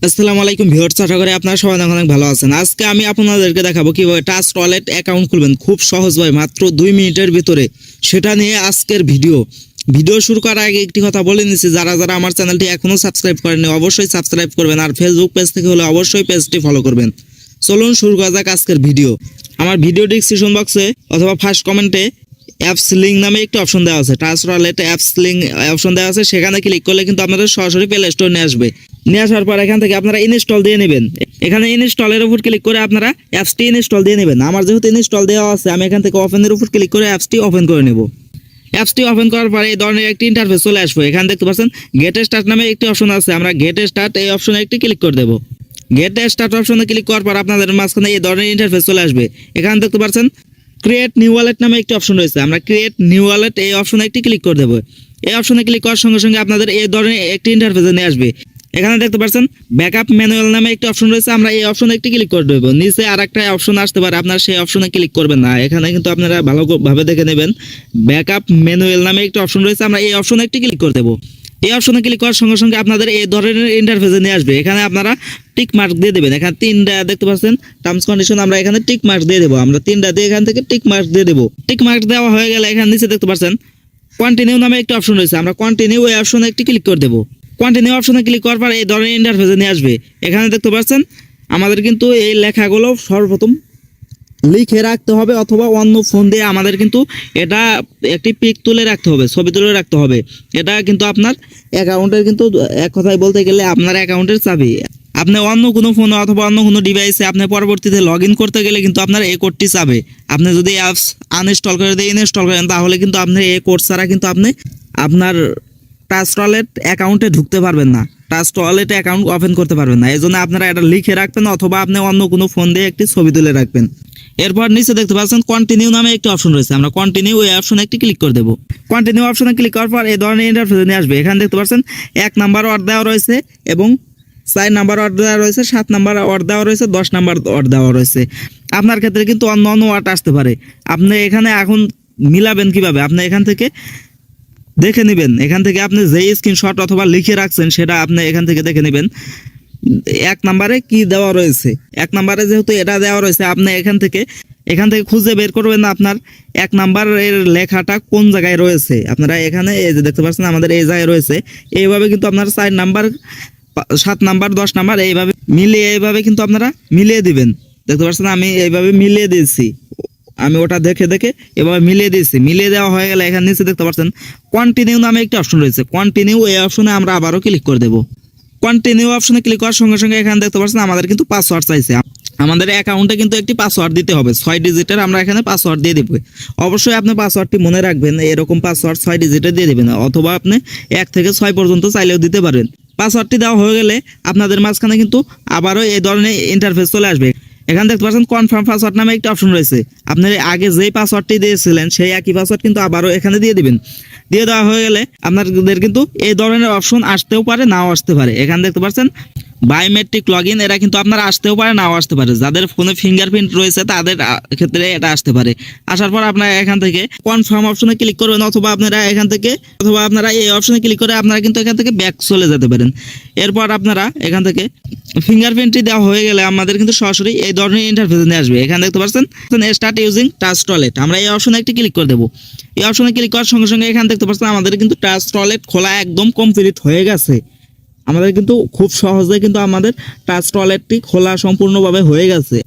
আসসালামু আলাইকুম ভিউয়ার্স, আশা করি আপনারা সবাই অনেক ভালো আছেন। আজকে আমি আপনাদেরকে দেখাবো কিভাবে টাচ ওয়ালেট অ্যাকাউন্ট খুলবেন খুব সহজভাবে মাত্র 2 মিনিটের ভিতরে। সেটা নিয়ে আজকের ভিডিও শুরু করার আগে একটি কথা বলে নিচ্ছি, যারা আমার চ্যানেলটি এখনো সাবস্ক্রাইব করেননি অবশ্যই সাবস্ক্রাইব করবেন, আর ফেসবুক পেজ থেকে হলে অবশ্যই পেজটি ফলো করবেন। চলুন শুরু করা যাক আজকের ভিডিও। আমার ভিডিও ডেসক্রিপশন বক্সে অথবা ফার্স্ট কমেন্টে অ্যাপস লিঙ্ক নামে একটি অপশন দেওয়া আছে, touch wallet apps link option দেওয়া আছে। সেখানে ক্লিক করলে কিন্তু আপনাদের সরাসরি প্লে স্টোর নিয়ে আসবে। নিয়ে আসার পর এখান থেকে আপনারা ইনস্টল দিয়ে নেবেন। এখানে ইনস্টলের উপর ক্লিক করে আপনারা অ্যাপসটি ইনস্টল দিয়ে নেবেন। আমার যেহেতু ইনস্টল দেওয়া আছে, আমি এখান থেকে ওপেনের উপর ক্লিক করে অ্যাপসটি ওপেন করে নেব। অ্যাপসটি ওপেন করার পরে এই ধরনের একটি ইন্টারফেস চলে আসবে। এখানে দেখতে পাচ্ছেন গেট স্টার্ট নামে একটি অপশন আছে, আমরা গেট স্টার্ট এই অপশনে একটি ক্লিক করে দেব। গেট স্টার্ট অপশনে ক্লিক করার পর আপনাদের মাঝখানে এই ধরনের ইন্টারফেস চলে আসবে। এখানে দেখতে পাচ্ছেন ক্রিয়েট নিউ ওয়ালেট নামে একটি অপশন রয়েছে, আমরা ক্রিয়েট নিউ ওয়ালেট এই অপশনে একটি ক্লিক করে দেবো। এই অপশনে ক্লিক করার সঙ্গে সঙ্গে আপনাদের এই ধরনের একটি ইন্টারফেসে নিয়ে আসবে। এখানে দেখতে পাচ্ছেন ব্যাকআপ ম্যানুয়াল নামে একটি অপশন রয়েছে, আমরা এই অপশনে একটি ক্লিক করে দেবো। নিচে আরেকটা অপশন আসতে পারে, আপনারা সেই অপশনে ক্লিক করবেন না। এখানে কিন্তু আপনারা ভালোভাবে দেখে নেবেন, ব্যাকআপ ম্যানুয়াল নামে একটি অপশন রয়েছে, আমরা এই অপশনে একটি ক্লিক করে দেবো। এই অপশনে ক্লিক করার সঙ্গে সঙ্গে আপনাদের এই ধরনের ইন্টারফেসে নিয়ে আসবে। এখানে আপনারা টিক মার্ক দিয়ে দেবেন। এখানে 3টা দেখতে পাচ্ছেন টার্মস কন্ডিশন, আমরা এখানে টিক মার্ক দিয়ে দেবো। আমরা 3টা দিয়ে এখান থেকে টিক মার্ক দিয়ে দেবো। টিক মার্ক দেওয়া হয়ে গেলে এখানে নিচে দেখতে পাচ্ছেন কন্টিনিউ নামে একটি অপশন রয়েছে, আমরা কন্টিনিউ এই অপশনে একটি ক্লিক করে দেবো। কন্টিনিউ অপশনে ক্লিক করার পর এই ধরনের ইন্টারফেসে নিয়ে আসবে। এখানে দেখতে পাচ্ছেন আমাদের কিন্তু এই লেখাগুলো সর্বপ্রথম লিখে রাখতে হবে, অথবা অন্য ফোন দিয়ে আমাদের কিন্তু এটা একটি পিক তুলে রাখতে হবে, ছবি তুলে রাখতে হবে। এটা কিন্তু আপনার অ্যাকাউন্টের কিন্তু এক কথায় বলতে গেলে আপনার অ্যাকাউন্টের চাবি। আপনি অন্য কোনো ফোনে অথবা অন্য কোনো ডিভাইসে আপনি পরবর্তীতে লগ ইন করতে গেলে কিন্তু আপনার এই কোডটি চাবে। আপনি যদি অ্যাপস আনইনস্টল করে দিয়ে ইনস্টল করেন, তাহলে কিন্তু আপনি এই কোড ছাড়া কিন্তু আপনি আপনার টাচ ওয়ালেট অ্যাকাউন্টে ঢুকতে পারবেন না, টাচ ওয়ালেট অ্যাকাউন্ট ওপেন করতে পারবেন না। এই জন্য আপনারা এটা লিখে রাখবেন, অথবা আপনি অন্য কোনো ফোন দিয়ে একটি ছবি তুলে রাখবেন। এরপর নিচে দেখতে পাচ্ছেন কন্টিনিউ নামে একটি অপশন রয়েছে, আমরা কন্টিনিউ এই অপশনে একটি ক্লিক করে দেবো। কন্টিনিউ অপশনে ক্লিক করার পর এই ধরনের ইন্টারফেসে নিয়ে আসবে। এখানে দেখতে পাচ্ছেন 1 নাম্বার অর্ডার দেওয়া রয়েছে, এবং 4 নাম্বার অর্ডার দেওয়া রয়েছে, 7 নাম্বার অর্ডার দেওয়া রয়েছে, 10 নাম্বার অর্ডার দেওয়া রয়েছে। আপনার ক্ষেত্রে কিন্তু অন্য অন্য ওয়ার্ড আসতে পারে। আপনি এখানে এখন মিলাবেন কিভাবে, আপনি এখান থেকে দেখে নেবেন। এখান থেকে আপনি যেই স্ক্রিনশট অথবা লিখে রাখছেন সেটা আপনি এখান থেকে দেখে নেবেন 1 নাম্বারে কি দেওয়া রয়েছে। 1 নাম্বারে যেহেতু এটা দেওয়া রয়েছে, আপনি এখান থেকে খুঁজে বের করবেন না আপনার 1 নাম্বারের লেখাটা কোন জায়গায় রয়েছে। আপনারা এখানে এই যে দেখতে পাচ্ছেন আমাদের এই জায়গায় রয়েছে। এইভাবে কিন্তু আপনার 4 নাম্বার, 7 নাম্বার, 10 নাম্বার এইভাবে কিন্তু আপনারা মিলিয়ে দিবেন। দেখতে পাচ্ছেন আমি এইভাবে মিলিয়ে দিয়েছি, আমি ওটা দেখে এভাবে মিলিয়ে দিয়েছি। মিলিয়ে দেওয়া হয়ে গেলে এখানে নিচে দেখতে পাচ্ছেন কন্টিনিউ নামে একটি অপশন রয়েছে, কন্টিনিউ এই অপশনে আমরা আবারও ক্লিক করে দেবো। কন্টিনিউ অপশনে ক্লিক করার সঙ্গে সঙ্গে এখানে দেখতে পাচ্ছেন আমাদের কিন্তু পাসওয়ার্ড চাইছে। আমাদের অ্যাকাউন্টে কিন্তু একটি পাসওয়ার্ড দিতে হবে, 6 ডিজিটের আমরা এখানে পাসওয়ার্ড দিয়ে দেবো। অবশ্যই আপনি পাসওয়ার্ডটি মনে রাখবেন, এরকম পাসওয়ার্ড 6 ডিজিটের দিয়ে দেবেন, অথবা আপনি 1 থেকে 6 পর্যন্ত চাইলেও দিতে পারবেন। পাসওয়ার্ডটি দেওয়া হয়ে গেলে আপনাদের মাঝখানে কিন্তু আবারও এই ধরনের ইন্টারফেস চলে আসবে। এখানে দেখতে পাচ্ছেন কনফার্ম পাসওয়ার্ড নামে একটা অপশন রয়েছে, আপনি আগে যেই পাসওয়ার্ডটি দিয়েছিলেন সেই একই পাসওয়ার্ড কিন্তু আবারও এখানে দিয়ে দিবেন। দিয়ে দেওয়া হয়ে গেলে আপনাদের কিন্তু এই ধরনের অপশন আসতেও পারে, নাও আসতে পারে। এখানে দেখতে পাচ্ছেন বায়োমেট্রিক লগ ইন, এরা কিন্তু আপনার আসতেও পারে, নাও আসতে পারে। যাদের ফোনে ফিঙ্গারপ্রিন্ট রয়েছে তাদের ক্ষেত্রে এটা আসতে পারে। আসার পর আপনারা এখান থেকে কনফার্ম অপশনে ক্লিক করবেন, অথবা আপনারা এই অপশনে ক্লিক করে আপনারা কিন্তু এখান থেকে ব্যাক চলে যেতে পারেন। এরপর আপনারা এখান থেকে ফিঙ্গারপ্রিন্টটি দেওয়া হয়ে গেলে আমাদের কিন্তু সরাসরি এই ধরনের ইন্টারফেসে নিয়ে আসবে। এখানে দেখতে পাচ্ছেন স্টার্ট ইউজিং টাচ ওয়ালেট, আমরা এই অপশনে একটি ক্লিক করে দেবো। এই অপশনে ক্লিক করার সঙ্গে সঙ্গে এখানে দেখতে পাচ্ছেন আমাদের কিন্তু টাচ ওয়ালেট খোলা একদম কমপ্লিট হয়ে গেছে। আমাদের কিন্তু খুব সহজে কিন্তু আমাদের টাচ ওয়ালেটটি খোলা সম্পূর্ণভাবে হয়ে গেছে।